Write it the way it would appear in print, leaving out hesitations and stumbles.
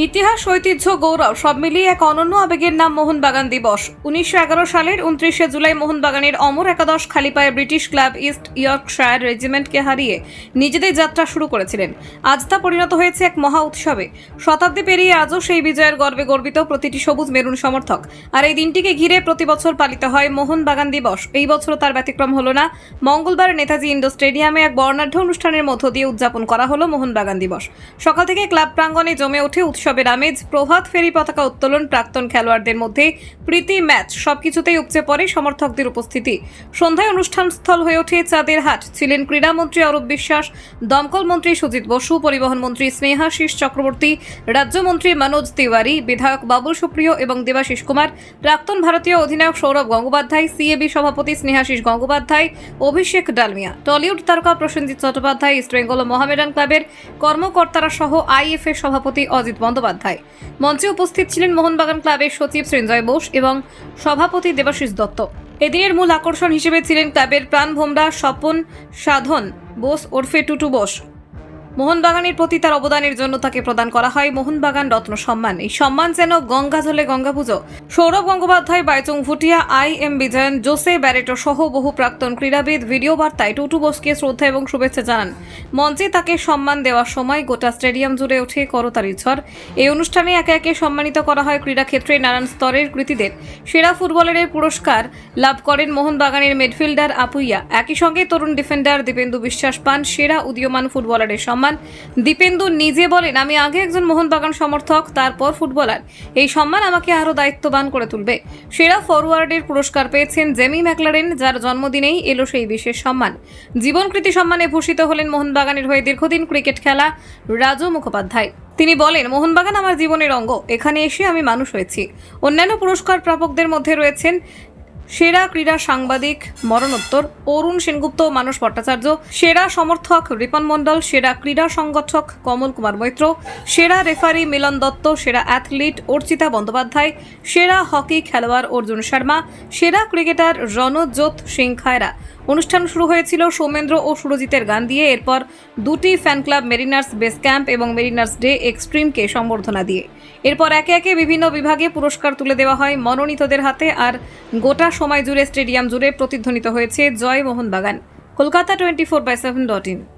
ইতিহাস, ঐতিহ্য, গৌরব সব মিলিয়ে এক অনন্য আবেগের নাম মোহনবাগান দিবস। 1911 সালের 29শে জুলাই মোহনবাগানের অমর একাদশ খালি পায়ে ব্রিটিশ ক্লাব ইস্ট ইয়র্কশায়ার রেজিমেন্টকে হারিয়ে নিজেদের যাত্রা শুরু করেছিলেন। আজ তা পরিণত হয়েছে এক মহা উৎসবে। শতাব্দী পেরিয়ে আজও সেই বিজয়ের গর্বে গর্বিত প্রতিটি সবুজ মেরুন সমর্থক। আর এই দিনটিকে ঘিরে প্রতি বছর পালিত হয় মোহনবাগান দিবস। এই বছরও তার ব্যতিক্রম হলো না। মঙ্গলবার নেতাজি ইন্ডোর স্টেডিয়ামে এক বর্ণাঢ্য অনুষ্ঠানের মধ্য দিয়ে উদযাপন করা হলো মোহনবাগান দিবস। সকাল থেকে ক্লাব প্রাঙ্গণে জমে ওঠে উৎসবের আমেজ। প্রভাত ফেরি, পতাকা উত্তোলন, প্রাক্তন খেলোয়াড়দের মধ্যে প্রীতি ম্যাচ, সবকিছুতেই উপচে পড়ে সমর্থকদের উপস্থিতি। সন্ধ্যায় অনুষ্ঠান স্থল হয়ে ওঠে চাঁদের হাট। ছিলেন ক্রীড়ামন্ত্রী অরূপ বিশ্বাস, দমকল মন্ত্রী সুজিত বসু, পরিবহন মন্ত্রী স্নেহাশিস চক্রবর্তী, রাজ্যমন্ত্রী মনোজ তিওয়ারি, বিধায়ক বাবুল সুপ্রিয় এবং দেবাশিস কুমার, প্রাক্তন ভারতীয় অধিনায়ক সৌরভ গঙ্গোপাধ্যায়, সিএবি সভাপতি স্নেহাশিস গঙ্গোপাধ্যায়, অভিষেক ডালমিয়া, টলিউড তারকা প্রসেনজিৎ চট্টোপাধ্যায়, ইস্ট বেঙ্গল ও মোহামেডান ক্লাবের কর্মকর্তারা সহ আইএফএ সভাপতি অজিত বন্দ্যোপাধ্যায়। মঞ্চে উপস্থিত ছিলেন মোহনবাগান ক্লাবের সচিব সৃঞ্জয় বোস এবং সভাপতি দেবাশিস দত্ত। এদিনের মূল আকর্ষণ হিসেবে ছিলেন ক্লাবের প্রাণভোমরা স্বপন সাধন বোস ওরফে টুটু বোস। মোহনবাগানের প্রতি তার অবদানের জন্য তাকে প্রদান করা হয় মোহনবাগান রত্ন সম্মান। এই সম্মান যেন গঙ্গা জলে গঙ্গা পুজো। Sourav Gangopadhyay, Baichung Bhutia, I M. Vijayan, Jose Barreto সহ বহু প্রাক্তন ক্রীড়াবিদ ভিডিও বার্তায় টুটু বোসকে শ্রদ্ধা এবং শুভেচ্ছা জানান। মঞ্চে তাকে সম্মান দেওয়ার সময় গোটা স্টেডিয়াম জুড়ে ওঠে করতালির ঝড়। এই অনুষ্ঠানে একে একে সম্মানিত করা হয় ক্রীড়াক্ষেত্রে নানান স্তরের কৃতীদের। সেরা ফুটবলারের পুরস্কার লাভ করেন মোহনবাগানের মিডফিল্ডার আপুইয়া। একই সঙ্গে তরুণ ডিফেন্ডার দীপেন্দু বিশ্বাস পান সেরা উদীয়মান ফুটবলারের সম্মান। দীপেন্দু নিজে বলেন, আমি আগে একজন মোহনবাগান সমর্থক, তারপর ফুটবলার। এই সম্মান আমাকে আরও দায়িত্ববান করে তুলবে। সেরা ফরওয়ার্ডের পুরস্কার পেয়েছেন জেমি ম্যাকলারেন, যার জন্মদিনেই এলো সেই বিশেষ সম্মান। জীবনকৃতি সম্মানে ভূষিত হলেন মোহনবাগানের হয়ে দীর্ঘদিন ক্রিকেট খেলা রাজু মুখোপাধ্যায়। তিনি বলেন, মোহনবাগান আমার জীবনের অঙ্গ। এখানে এসে আমি মানুষ হয়েছি। অন্যান্য পুরস্কার প্রাপকদের মধ্যে রয়েছেন সেরা ক্রীড়া সাংবাদিক মরণোত্তর অরুণ সেনগুপ্ত, মানস ভট্টাচার্য, সেরা সমর্থক রিপন মণ্ডল, সেরা ক্রীড়া সংগঠক কমল কুমার মৈত্র, সেরা রেফারি মিলন দত্ত, সেরা অ্যাথলিট অর্চিতা বন্দ্যোপাধ্যায়, সেরা হকি খেলোয়াড় অর্জুন শর্মা, সেরা ক্রিকেটার রণজ্যোৎ সিং খায়রা। অনুষ্ঠান শুরু হয়েছিল সৌমেন্দ্র ও সুরজিতের গান দিয়ে। এরপর দুটি fan club Mariners base camp এবং মেরিনার্স ডে এক্সট্রিমকে সম্বর্ধনা দিয়ে এরপর একে একে বিভিন্ন বিভাগে পুরস্কার তুলে দেওয়া হয় মনোনীতদের হাতে। আর গোটা সময় জুড়ে স্টেডিয়াম জুড়ে প্রতিধ্বনিত হয়েছে জয় মোহনবাগান। কলকাতা 24/7.in।